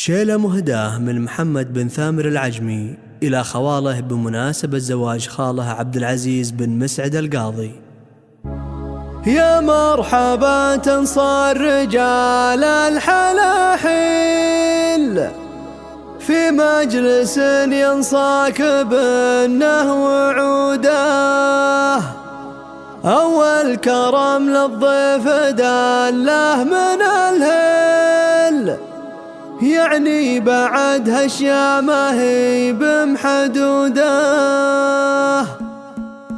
شيلة مهداة من محمد بن ثامر العجمي إلى خواله بمناسبة زواج خاله عبد العزيز بن مسعد القاضي. يا مرحبا تنصر رجال الحلاحل في مجلس ينصاك بالنه وعوده، أول كرم للضيف داله من الهل، يعني بعد هالشيا ما هي بمحدوده.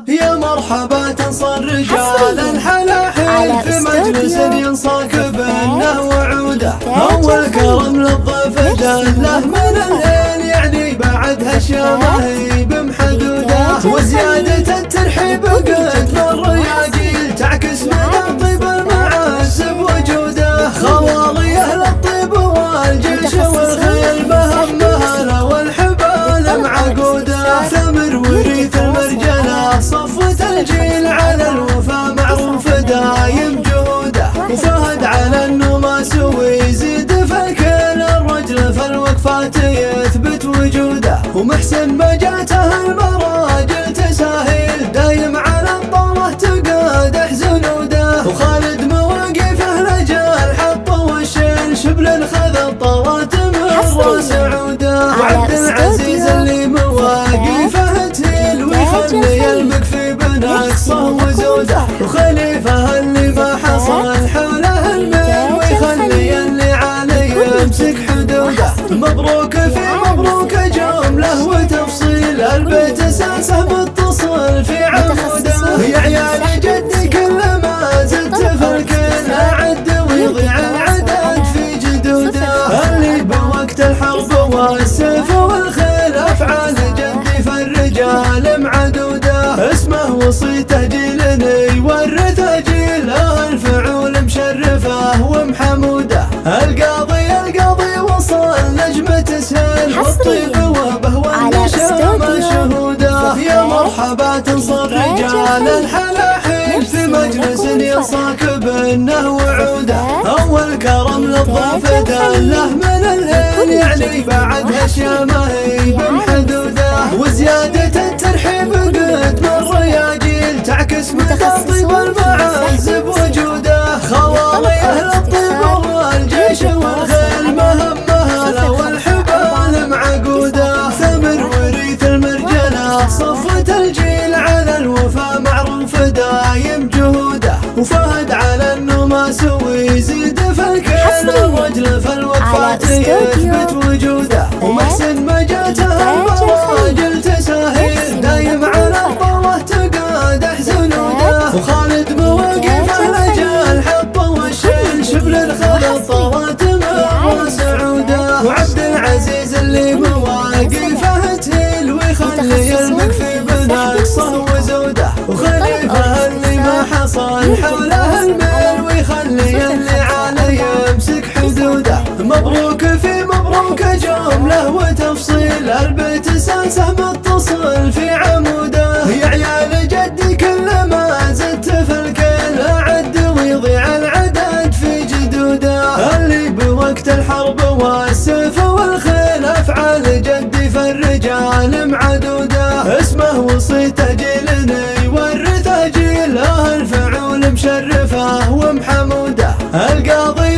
يا مرحبا تنصر رجال الحلاحل في مجلس ينصاك بالنه وعوده، أول كرم للضيف داله من الهل، يعني بعد هالشيا ما هي بمحدوده. وزيادة الترحيب قد بالرياجيل تعكس من طيب المعاسب وجوده، خوالي أهل الطيب والجيش والخيل مهمها والحبال معقوده. ثمر وريث المرجلة صفوة الجيل على الوفا معروف دايم جوده، وفهد على النماس ويزيد في الكل الرجل في الوقفات يثبت وجوده. ومحسن ما جاته المراجل تساهيل دايم على الطاوة تقادح زنوده، وخالد مواقفه لجال حط والشيل شبل خذ الطاوات من راس عوده. وعبد العزيز اللي مواقفه تهيل ويخلي المكفي بنقصه وزوده، وخليفه اللي ما حصل حوله الميل ويخلي اللي عليه يمسك حدوده. مبروك في مبروك جمله وتفصيل البيت اساسه متصل في عموده. يا عيال جدي كل ما زدت في الكل اعد ويضيع العدد في جدوده، اللي بوقت الحرب والسيف والخيل افعال جدي في الرجال معدوده. اسمه وصيته جيل يورث جيل الفعول مشرفه ومحموده. القاضي وصل نجمة تسهل والطيب وبه والنشام شهوده. يا مرحبا تنصر رجال الحلاحل في مجلس ينصاك بالنه وعوده، أول كرم للضيف داله من الهل، يعني بعد هالشيا ما هي بمحدوده. وزيادة الترحيب قد بالرياجيل تعكس من طيب المعازب وجوده، خوالي أهل الطيب والجيش والخيل مهمها والحبال معقوده. ثمر وريث المرجلة صفوة الجيل على الوفا معروف دايم جهوده، وفهد على النماس ويزيد في الكل الرجل في الوقفات يثبت وجوده. ومحسن ما جاته المراجل تساهيل دايم على الطاوة تقادح زنوده، وخالد مواقفه لجال حط والشيل شبل خذ الطاوات من راس عوده. وعبد العزيز اللي مواقفه تهيل ويخلي المكفي بنقصه وزوده، وخليفه اللي ما حصل حوله الميل ويخلي اللي عليه يمسك حدوده. مبروك في مبروك جمله وتفصيل البيت اساسه متصل في عموده. يا عيال جدي كل ما زدت في الكل اعد ويضيع العدد في جدوده، اللي بوقت الحرب والسيف والخيل افعال جدي في الرجال معدوده. اسمه وصيته جيل يورث جيل الفعول مشرفه ومحموده. القاضي